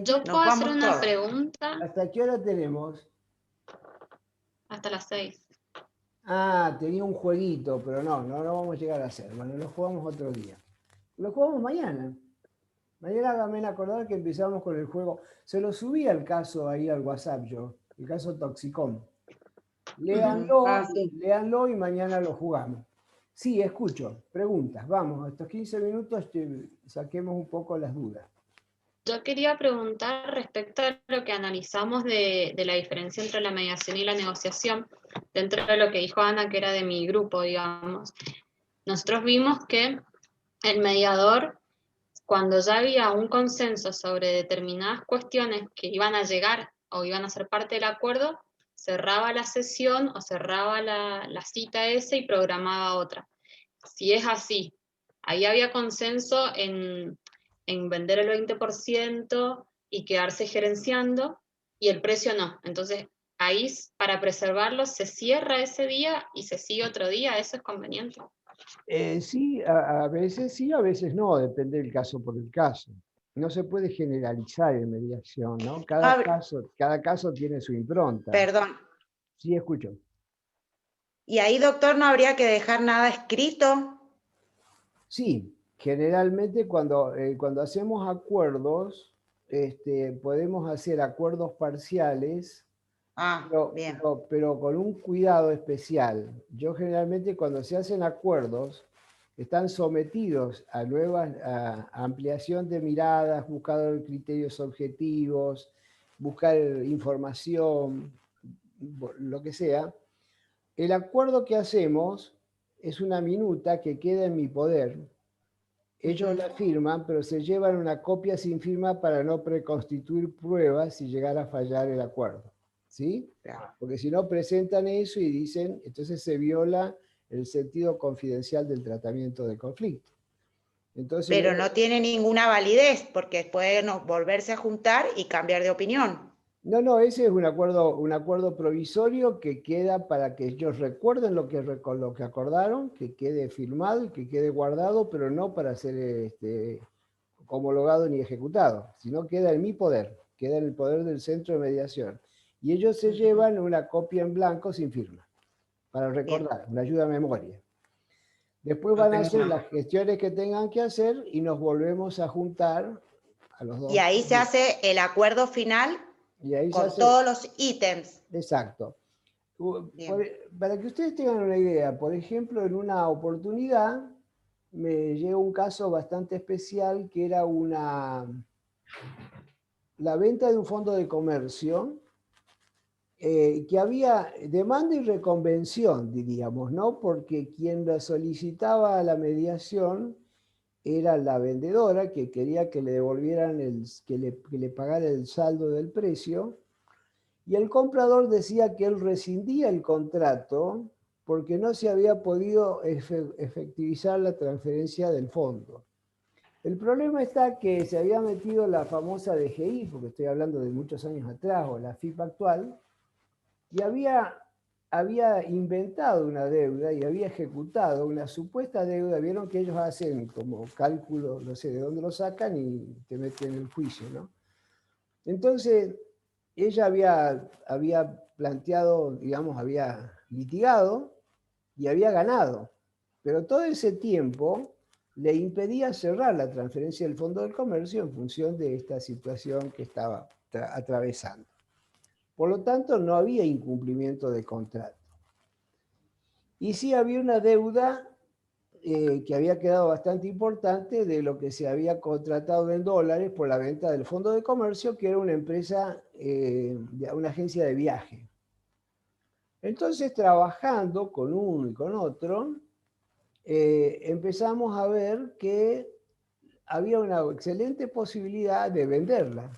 ¿Yo puedo hacer una pregunta? ¿Hasta qué hora tenemos? Hasta las 6. Ah, tenía un jueguito, pero no vamos a llegar a hacer. Bueno, lo jugamos otro día. Lo jugamos mañana. Mañana háganme acordar que empezamos con el juego. Se lo subí al caso ahí al WhatsApp yo, el caso Toxicom. Léanlo y mañana lo jugamos. Sí, escucho. Preguntas. Vamos, estos 15 minutos saquemos un poco las dudas. Yo quería preguntar respecto a lo que analizamos de la diferencia entre la mediación y la negociación, dentro de lo que dijo Ana, que era de mi grupo, digamos. Nosotros vimos que el mediador, cuando ya había un consenso sobre determinadas cuestiones que iban a llegar o iban a ser parte del acuerdo, cerraba la sesión o cerraba la cita esa y programaba otra. Si es así, ahí había consenso en vender el 20% y quedarse gerenciando, y el precio no. Entonces, ahí, para preservarlo, se cierra ese día y se sigue otro día. ¿Eso es conveniente? Sí, a veces sí, a veces no, depende del caso por el caso. No se puede generalizar en mediación, ¿no? Cada caso tiene su impronta. Perdón. Sí, escucho. ¿Y ahí, doctor, no habría que dejar nada escrito? Sí, generalmente cuando hacemos acuerdos, podemos hacer acuerdos parciales, pero con un cuidado especial. Yo generalmente cuando se hacen acuerdos, están sometidos a a ampliación de miradas, buscar criterios objetivos, buscar información, lo que sea. El acuerdo que hacemos es una minuta que queda en mi poder. Ellos la firman, pero se llevan una copia sin firma para no preconstituir pruebas si llegara a fallar el acuerdo. ¿Sí? Porque si no presentan eso y dicen, entonces se viola el sentido confidencial del tratamiento del conflicto. Entonces, pero no tiene ninguna validez, porque pueden volverse a juntar y cambiar de opinión. No, ese es un acuerdo provisorio que queda para que ellos recuerden lo que acordaron, que quede firmado, que quede guardado, pero no para ser homologado ni ejecutado, sino queda en mi poder, queda en el poder del centro de mediación. Y ellos se llevan una copia en blanco sin firma, para recordar, una ayuda a memoria. Después van a hacer las gestiones que tengan que hacer y nos volvemos a juntar a los dos. Y ahí se hace el acuerdo final con todos los ítems. Exacto. Para que ustedes tengan una idea, por ejemplo, en una oportunidad me llegó un caso bastante especial que era la venta de un fondo de comercio que había demanda y reconvención, diríamos, ¿no? Porque quien la solicitaba a la mediación era la vendedora, que quería que le devolvieran que le pagara el saldo del precio, y el comprador decía que él rescindía el contrato porque no se había podido efectivizar la transferencia del fondo. El problema está que se había metido la famosa DGI, porque estoy hablando de muchos años atrás, o la FIP actual, y había inventado una deuda y había ejecutado una supuesta deuda. Vieron que ellos hacen como cálculo, no sé de dónde lo sacan y te meten en el juicio, ¿no? Entonces, ella había planteado, digamos, había litigado y había ganado, pero todo ese tiempo le impedía cerrar la transferencia del Fondo del Comercio en función de esta situación que estaba atravesando. Por lo tanto, no había incumplimiento de contrato. Y sí había una deuda que había quedado bastante importante de lo que se había contratado en dólares por la venta del Fondo de Comercio, que era una empresa, una agencia de viaje. Entonces, trabajando con uno y con otro, empezamos a ver que había una excelente posibilidad de venderla.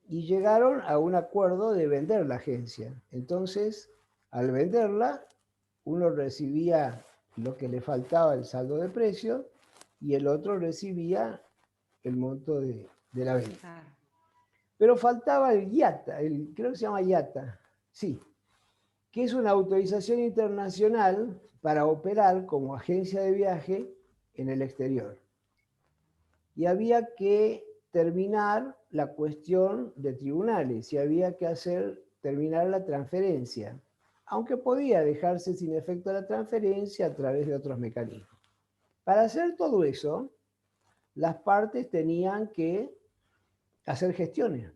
Y llegaron a un acuerdo de vender la agencia. Entonces, al venderla, uno recibía lo que le faltaba, el saldo de precio, y el otro recibía el monto de la venta. Pero faltaba el IATA, creo que se llama IATA, sí, que es una autorización internacional para operar como agencia de viaje en el exterior. Y había que terminar la cuestión de tribunales y había que terminar la transferencia, aunque podía dejarse sin efecto la transferencia a través de otros mecanismos. Para hacer todo eso, las partes tenían que hacer gestiones.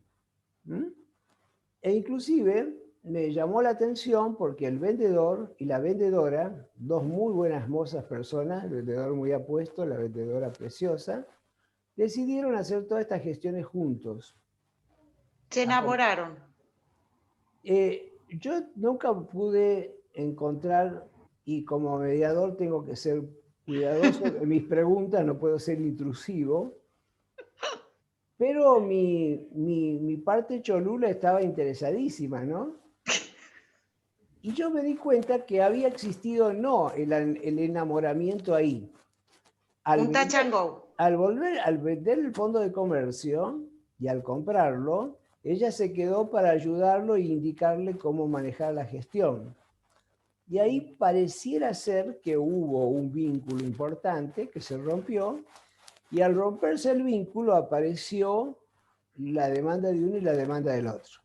E inclusive me llamó la atención porque el vendedor y la vendedora, dos muy buenas mozas personas, el vendedor muy apuesto, la vendedora preciosa, decidieron hacer todas estas gestiones juntos. Se enamoraron. Yo nunca pude encontrar, y como mediador tengo que ser cuidadoso en mis preguntas, no puedo ser intrusivo, pero mi parte cholula estaba interesadísima, ¿no? Y yo me di cuenta que había existido no el enamoramiento ahí. Un touch and go. Al vender el Fondo de Comercio y al comprarlo, ella se quedó para ayudarlo e indicarle cómo manejar la gestión. Y ahí pareciera ser que hubo un vínculo importante que se rompió, y al romperse el vínculo apareció la demanda de uno y la demanda del otro.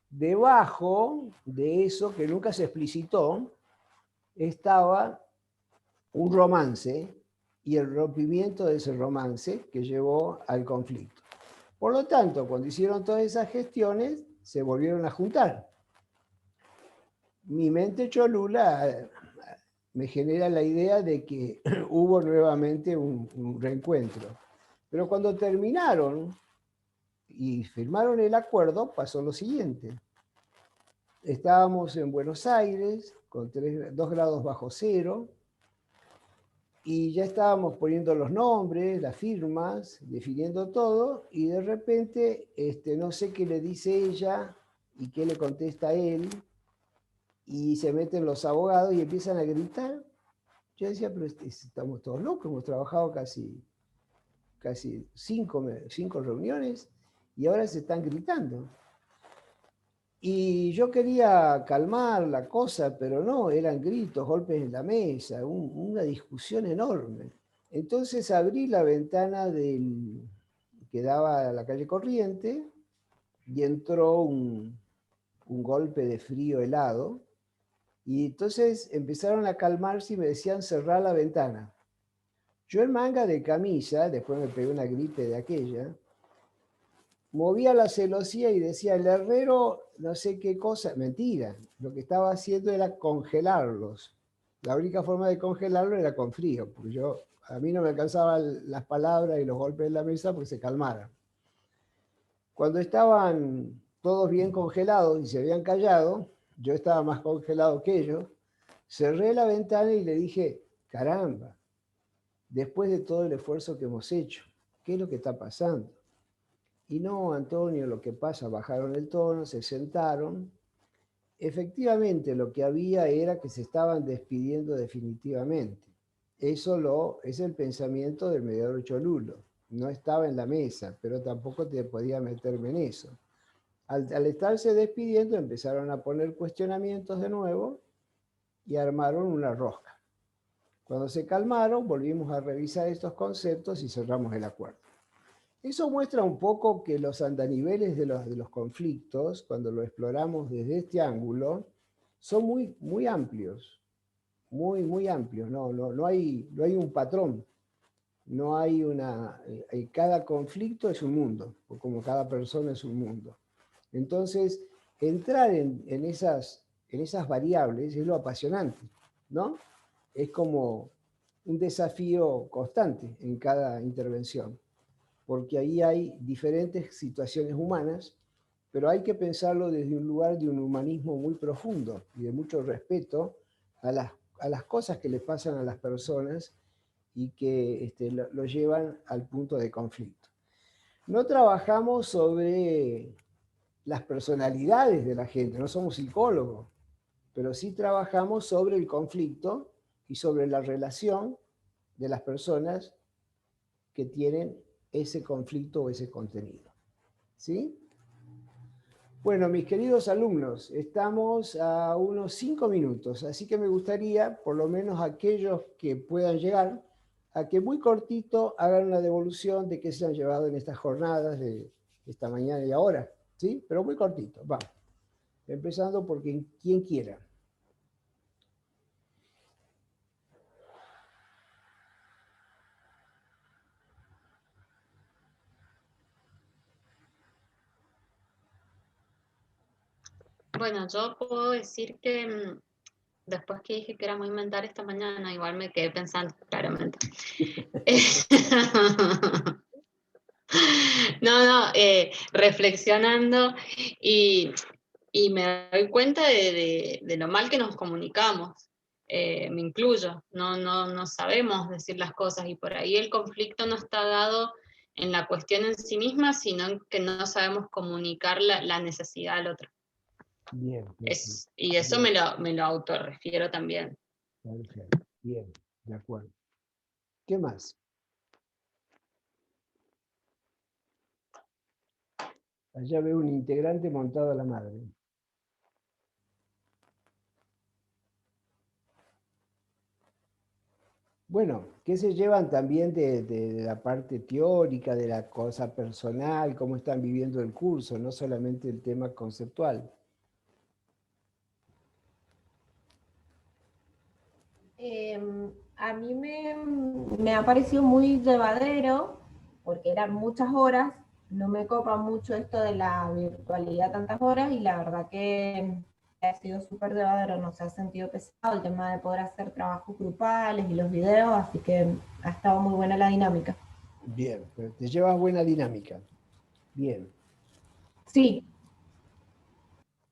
Debajo de eso, que nunca se explicitó, estaba un romance y el rompimiento de ese romance que llevó al conflicto. Por lo tanto, cuando hicieron todas esas gestiones, se volvieron a juntar. Mi mente cholula me genera la idea de que hubo nuevamente un reencuentro. Pero cuando terminaron y firmaron el acuerdo, pasó lo siguiente. Estábamos en Buenos Aires, con 2 grados bajo cero, y ya estábamos poniendo los nombres, las firmas, definiendo todo, y de repente no sé qué le dice ella y qué le contesta él, y se meten los abogados y empiezan a gritar. Yo decía, pero estamos todos locos, hemos trabajado casi 5 reuniones y ahora se están gritando. Y yo quería calmar la cosa, pero no, eran gritos, golpes en la mesa, una discusión enorme. Entonces abrí la ventana que daba a la calle Corriente y entró un golpe de frío helado. Y entonces empezaron a calmarse y me decían cerrar la ventana. Yo en manga de camisa, después me pegué una gripe de aquella, movía la celosía y decía, el herrero no sé qué cosa, mentira, lo que estaba haciendo era congelarlos. La única forma de congelarlo era con frío, porque a mí no me alcanzaban las palabras y los golpes en la mesa porque se calmaran. Cuando estaban todos bien congelados y se habían callado, yo estaba más congelado que ellos, cerré la ventana y le dije, caramba, después de todo el esfuerzo que hemos hecho, ¿qué es lo que está pasando? Y no, Antonio, lo que pasa, bajaron el tono, se sentaron. Efectivamente, lo que había era que se estaban despidiendo definitivamente. Eso es el pensamiento del mediador cholulo. No estaba en la mesa, pero tampoco te podía meterme en eso. Al estarse despidiendo, empezaron a poner cuestionamientos de nuevo y armaron una rosca. Cuando se calmaron, volvimos a revisar estos conceptos y cerramos el acuerdo. Eso muestra un poco que los andaniveles de los conflictos, cuando lo exploramos desde este ángulo, son muy amplios, muy amplios. No hay un patrón, no hay cada conflicto es un mundo, o como cada persona es un mundo. Entonces, entrar en esas variables es lo apasionante, ¿no? Es como un desafío constante en cada intervención, porque ahí hay diferentes situaciones humanas, pero hay que pensarlo desde un lugar de un humanismo muy profundo y de mucho respeto a las cosas que le pasan a las personas y que lo llevan al punto de conflicto. No trabajamos sobre las personalidades de la gente, no somos psicólogos, pero sí trabajamos sobre el conflicto y sobre la relación de las personas que tienen ese conflicto o ese contenido. ¿Sí? Bueno, mis queridos alumnos, estamos a unos 5 minutos, así que me gustaría, por lo menos aquellos que puedan llegar, a que muy cortito hagan una devolución de qué se han llevado en estas jornadas de esta mañana y ahora. ¿Sí? Pero muy cortito, vamos. Empezando por quien quiera. Bueno, yo puedo decir que después que dije que era muy mental esta mañana, igual me quedé pensando, claramente. Reflexionando y me doy cuenta de lo mal que nos comunicamos. Me incluyo, no sabemos decir las cosas y por ahí el conflicto no está dado en la cuestión en sí misma, sino en que no sabemos comunicar la necesidad al otro. Bien. Y eso me lo autorrefiero también. Perfecto. Bien, de acuerdo. ¿Qué más? Allá veo un integrante montado a la madre. Bueno, ¿qué se llevan también de la parte teórica, de la cosa personal, cómo están viviendo el curso, no solamente el tema conceptual? A mí me ha parecido muy llevadero, porque eran muchas horas, no me copa mucho esto de la virtualidad tantas horas, y la verdad que ha sido súper llevadero, no se ha sentido pesado el tema de poder hacer trabajos grupales y los videos, así que ha estado muy buena la dinámica. Bien, pero te llevas buena dinámica. Bien. Sí.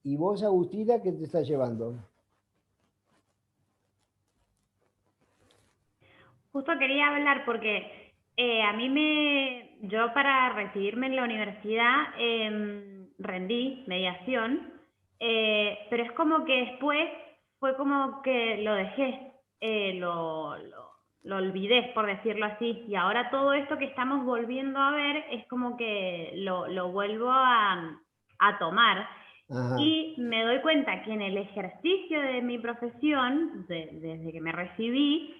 ¿Y vos, Agustina, qué te estás llevando? Justo quería hablar porque yo para recibirme en la universidad rendí mediación, pero es como que después fue como que lo dejé, lo olvidé, por decirlo así, y ahora todo esto que estamos volviendo a ver es como que lo vuelvo a tomar. Ajá. Y me doy cuenta que en el ejercicio de mi profesión, desde que me recibí,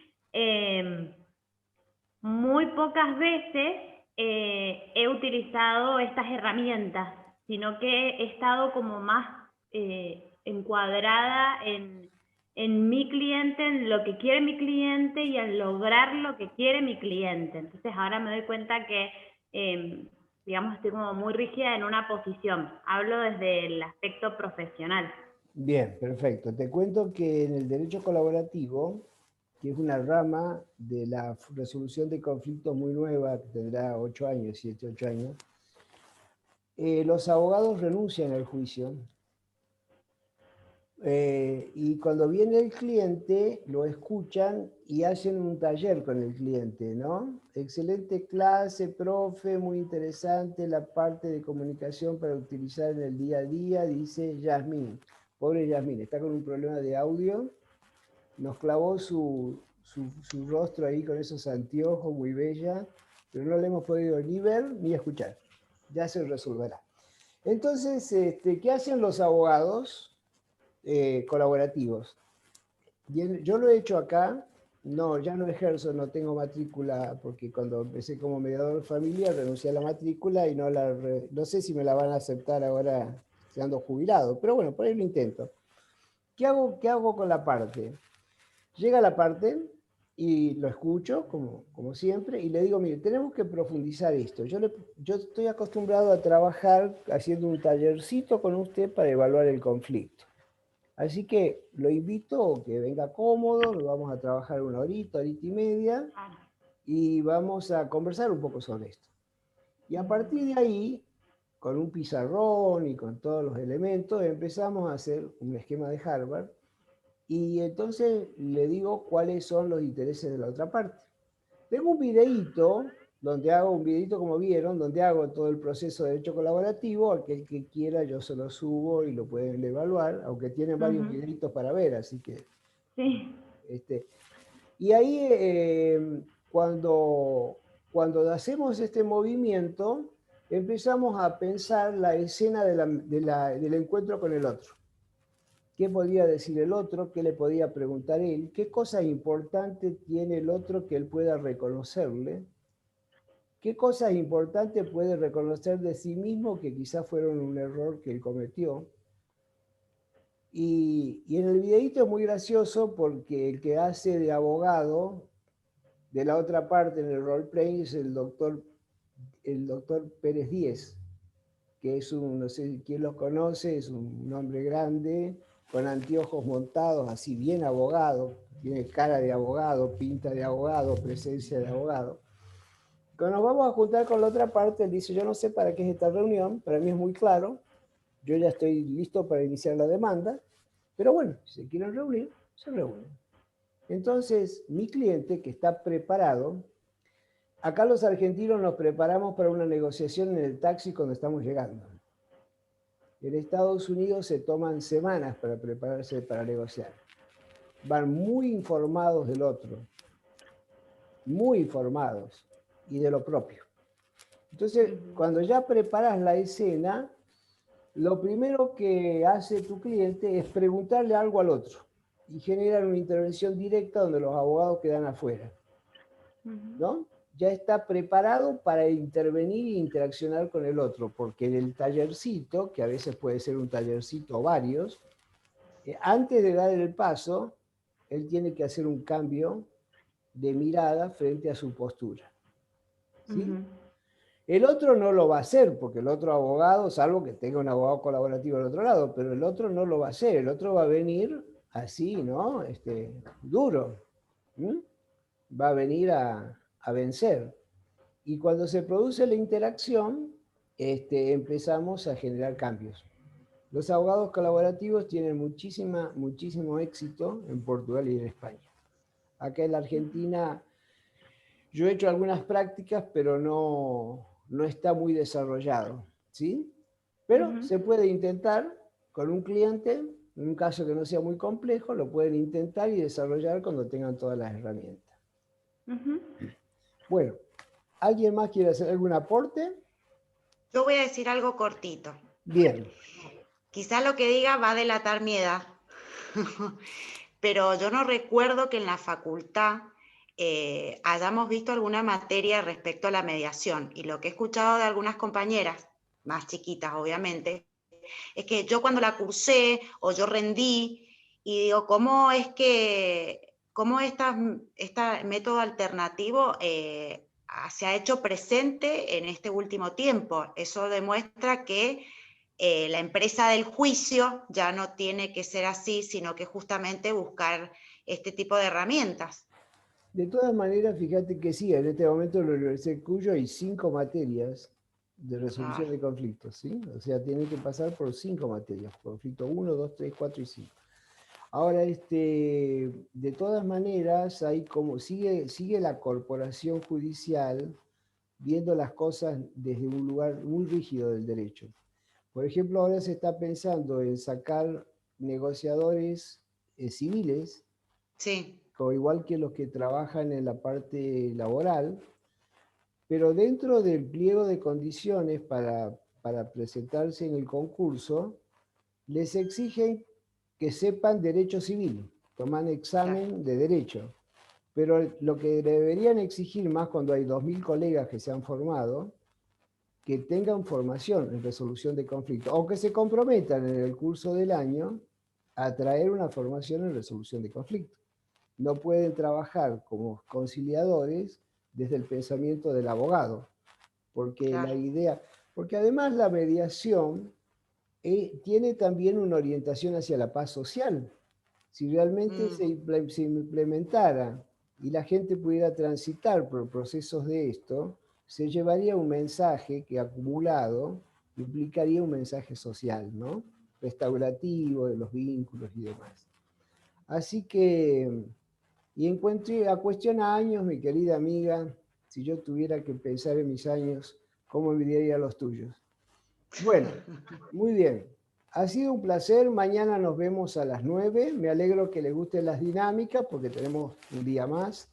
muy pocas veces he utilizado estas herramientas, sino que he estado como más encuadrada en mi cliente, en lo que quiere mi cliente y en lograr lo que quiere mi cliente. Entonces ahora me doy cuenta que, digamos, estoy como muy rígida en una posición. Hablo desde el aspecto profesional. Bien, perfecto. Te cuento que en el derecho colaborativo, que es una rama de la resolución de conflictos muy nueva, que tendrá 8 años, 7, 8 años, los abogados renuncian al juicio y cuando viene el cliente lo escuchan y hacen un taller con el cliente, ¿no? Excelente clase, profe, muy interesante la parte de comunicación para utilizar en el día a día, dice Yasmín. Pobre Yasmín, está con un problema de audio, nos clavó su su rostro ahí con esos anteojos, muy bella, pero no le hemos podido ni ver ni escuchar. Ya se resolverá. Entonces, ¿qué hacen los abogados colaborativos? Yo lo he hecho acá, no, ya no ejerzo, no tengo matrícula, porque cuando empecé como mediador familiar renuncié a la matrícula y no sé si me la van a aceptar ahora siendo jubilado, pero bueno, por ahí lo intento. ¿Qué hago con la parte? Llega la parte y lo escucho, como siempre, y le digo, mire, tenemos que profundizar esto. Yo estoy acostumbrado a trabajar haciendo un tallercito con usted para evaluar el conflicto. Así que lo invito a que venga cómodo, lo vamos a trabajar una horita y media, y vamos a conversar un poco sobre esto. Y a partir de ahí, con un pizarrón y con todos los elementos, empezamos a hacer un esquema de Harvard, y entonces le digo cuáles son los intereses de la otra parte. Tengo un videíto, donde hago un videíto, como vieron, donde hago todo el proceso de derecho colaborativo. Aquel que quiera yo se lo subo y lo pueden evaluar, aunque tienen varios videitos para ver, así que... Sí. Y ahí, cuando hacemos este movimiento, empezamos a pensar la escena del encuentro con el otro. ¿Qué podía decir el otro? ¿Qué le podía preguntar él? ¿Qué cosa importante tiene el otro que él pueda reconocerle? ¿Qué cosas importantes puede reconocer de sí mismo que quizás fueron un error que él cometió? Y en el videíto es muy gracioso porque el que hace de abogado de la otra parte en el roleplay es el doctor Pérez Díez, que es no sé quién lo conoce, es un hombre grande, con anteojos montados, así bien abogado, tiene cara de abogado, pinta de abogado, presencia de abogado. Cuando nos vamos a juntar con la otra parte, él dice, yo no sé para qué es esta reunión, para mí es muy claro, yo ya estoy listo para iniciar la demanda, pero bueno, si se quieren reunir, se reúnen. Entonces, mi cliente, que está preparado, acá los argentinos nos preparamos para una negociación en el taxi cuando estamos llegando. En Estados Unidos se toman semanas para prepararse para negociar. Van muy informados del otro, muy informados, y de lo propio. Entonces, cuando ya preparas la escena, lo primero que hace tu cliente es preguntarle algo al otro y generan una intervención directa donde los abogados quedan afuera, ¿no? Ya está preparado para intervenir e interaccionar con el otro, porque en el tallercito, que a veces puede ser un tallercito o varios, antes de dar el paso, él tiene que hacer un cambio de mirada frente a su postura. ¿Sí? El otro no lo va a hacer, porque el otro abogado, salvo que tenga un abogado colaborativo al otro lado, pero el otro no lo va a hacer, el otro va a venir así, ¿no? Duro. Va a venir a vencer. Y cuando se produce la interacción, empezamos a generar cambios. Los abogados colaborativos tienen muchísimo éxito en Portugal y en España. Acá en la Argentina yo he hecho algunas prácticas, pero no está muy desarrollado, ¿sí? Pero se puede intentar con un cliente, en un caso que no sea muy complejo, lo pueden intentar y desarrollar cuando tengan todas las herramientas. Bueno, ¿alguien más quiere hacer algún aporte? Yo voy a decir algo cortito. Bien. Quizá lo que diga va a delatar mi edad, pero yo no recuerdo que en la facultad hayamos visto alguna materia respecto a la mediación. Y lo que he escuchado de algunas compañeras, más chiquitas obviamente, es que yo cuando la cursé o yo rendí, y digo, ¿cómo es que este método alternativo se ha hecho presente en este último tiempo? Eso demuestra que la empresa del juicio ya no tiene que ser así, sino que justamente buscar este tipo de herramientas. De todas maneras, fíjate que sí, en este momento en la Universidad de Cuyo hay 5 materias de resolución de conflictos, ¿sí? O sea, tienen que pasar por 5 materias, conflicto 1, 2, 3, 4 y 5. Ahora, de todas maneras, hay sigue la corporación judicial viendo las cosas desde un lugar muy rígido del derecho. Por ejemplo, ahora se está pensando en sacar negociadores civiles, sí, igual que los que trabajan en la parte laboral, pero dentro del pliego de condiciones para presentarse en el concurso, les exigen que sepan derecho civil, toman examen de derecho. Pero lo que deberían exigir más cuando hay 2.000 colegas que se han formado, que tengan formación en resolución de conflictos, o que se comprometan en el curso del año a traer una formación en resolución de conflictos. No pueden trabajar como conciliadores desde el pensamiento del abogado, porque la idea, porque además la mediación tiene también una orientación hacia la paz social. Si realmente se implementara y la gente pudiera transitar por procesos de esto, se llevaría un mensaje que acumulado implicaría un mensaje social, ¿no? Restaurativo de los vínculos y demás. Así que, y en cuestión a años, mi querida amiga, si yo tuviera que pensar en mis años, ¿cómo envidiaría los tuyos? Bueno, muy bien. Ha sido un placer. Mañana nos vemos a las 9. Me alegro que les gusten las dinámicas porque tenemos un día más.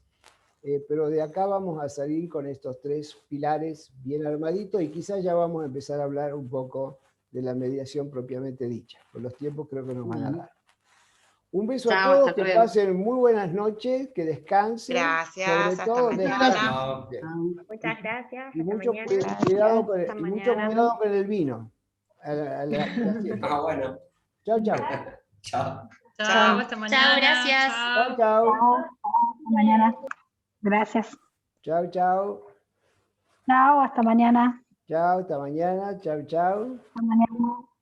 Pero de acá vamos a salir con estos 3 pilares bien armaditos y quizás ya vamos a empezar a hablar un poco de la mediación propiamente dicha. Por los tiempos creo que nos van a dar. Un beso a todos, que pasen muy buenas noches, que descansen. Gracias, sobre hasta todo mañana. Muchas gracias. Y hasta mucho mañana. cuidado con Hasta mucho mañana. cuidado con el vino. Bueno. Chao, chao. Chao. Chao, hasta mañana. Chao, gracias. Chao, chao. Hasta mañana. Gracias. Chao, chao. Chao, hasta mañana. Chao, hasta mañana. Chao, chao. Hasta mañana.